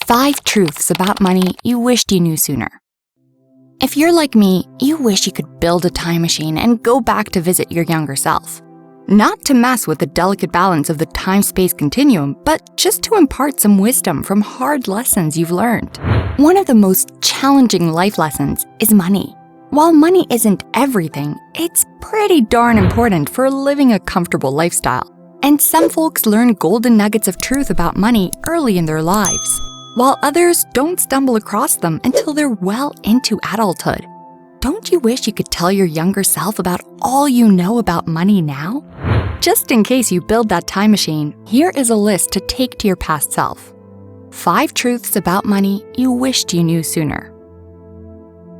Five truths about money you wished you knew sooner. If you're like me, you wish you could build a time machine and go back to visit your younger self. Not to mess with the delicate balance of the time-space continuum, but just to impart some wisdom from hard lessons you've learned. One of the most challenging life lessons is money. While money isn't everything, it's pretty darn important for living a comfortable lifestyle. And some folks learn golden nuggets of truth about money early in their lives, while others don't stumble across them until they're well into adulthood. Don't you wish you could tell your younger self about all you know about money now? Just in case you build that time machine, here is a list to take to your past self. 5 truths about money you wished you knew sooner.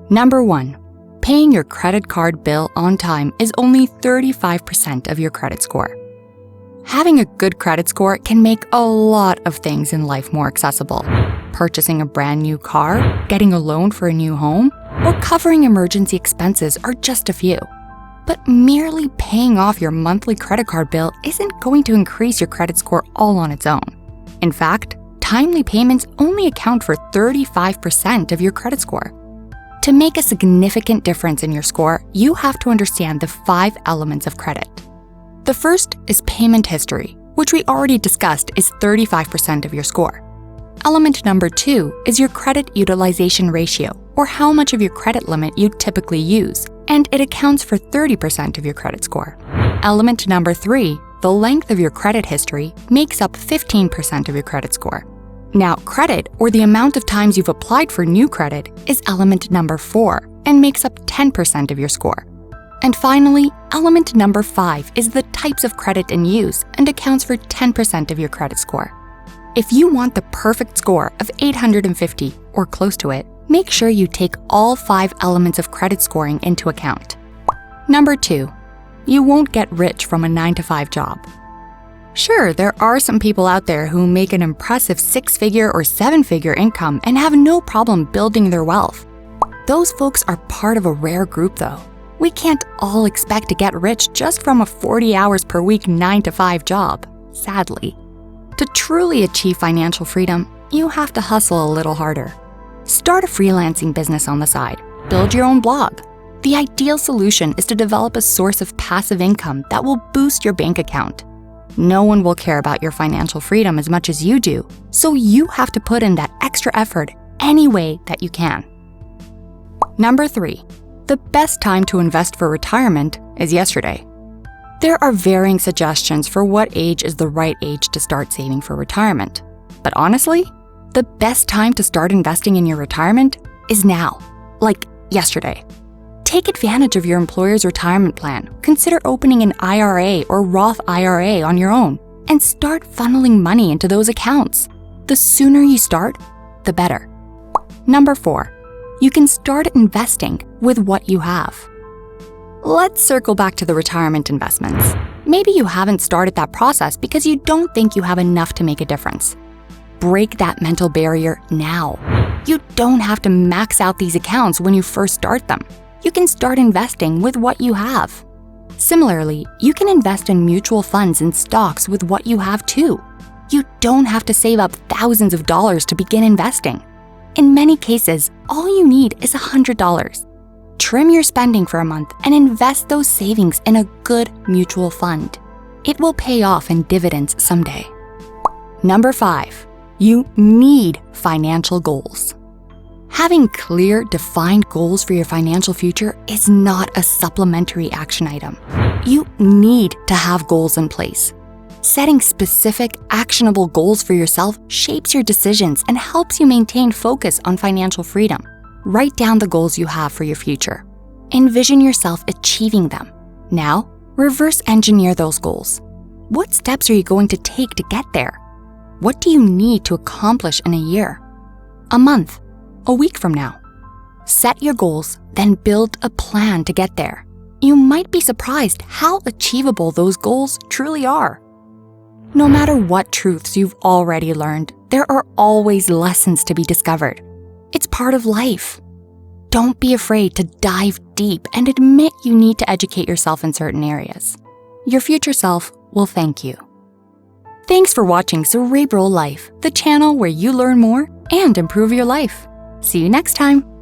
Number 1, paying your credit card bill on time is only 35% of your credit score. Having a good credit score can make a lot of things in life more accessible. Purchasing a brand new car, getting a loan for a new home, or covering emergency expenses are just a few. But merely paying off your monthly credit card bill isn't going to increase your credit score all on its own. In fact, timely payments only account for 35% of your credit score. To make a significant difference in your score, you have to understand the 5 elements of credit. The first is payment history, which we already discussed is 35% of your score. Element number 2 is your credit utilization ratio, or how much of your credit limit you typically use, and it accounts for 30% of your credit score. Element number 3, the length of your credit history, makes up 15% of your credit score. Now, credit, or the amount of times you've applied for new credit, is element number 4 and makes up 10% of your score. And finally, element number 5 is the types of credit in use and accounts for 10% of your credit score. If you want the perfect score of 850 or close to it, make sure you take all 5 elements of credit scoring into account. Number 2, you won't get rich from a 9-to-5 job. Sure, there are some people out there who make an impressive 6-figure or 7-figure income and have no problem building their wealth. Those folks are part of a rare group though. We can't all expect to get rich just from a 40 hours per week 9-to-5 job, sadly. To truly achieve financial freedom, you have to hustle a little harder. Start a freelancing business on the side. Build your own blog. The ideal solution is to develop a source of passive income that will boost your bank account. No one will care about your financial freedom as much as you do, so you have to put in that extra effort any way that you can. Number 3, the best time to invest for retirement is yesterday. There are varying suggestions for what age is the right age to start saving for retirement. But honestly, the best time to start investing in your retirement is now, like yesterday. Take advantage of your employer's retirement plan. Consider opening an IRA or Roth IRA on your own and start funneling money into those accounts. The sooner you start, the better. Number 4, you can start investing with what you have. Let's circle back to the retirement investments. Maybe you haven't started that process because you don't think you have enough to make a difference. Break that mental barrier now. You don't have to max out these accounts when you first start them. You can start investing with what you have. Similarly, you can invest in mutual funds and stocks with what you have too. You don't have to save up thousands of dollars to begin investing. In many cases, all you need is $100. Trim your spending for a month and invest those savings in a good mutual fund. It will pay off in dividends someday. Number 5, you need financial goals. Having clear, defined goals for your financial future is not a supplementary action item. You need to have goals in place. Setting specific, actionable goals for yourself shapes your decisions and helps you maintain focus on financial freedom. Write down the goals you have for your future. Envision yourself achieving them. Now, reverse engineer those goals. What steps are you going to take to get there? What do you need to accomplish in a year, a month, a week from now? Set your goals, then build a plan to get there. You might be surprised how achievable those goals truly are. No matter what truths you've already learned, there are always lessons to be discovered. It's part of life. Don't be afraid to dive deep and admit you need to educate yourself in certain areas. Your future self will thank you. Thanks for watching Cerebral Life, the channel where you learn more and improve your life. See you next time.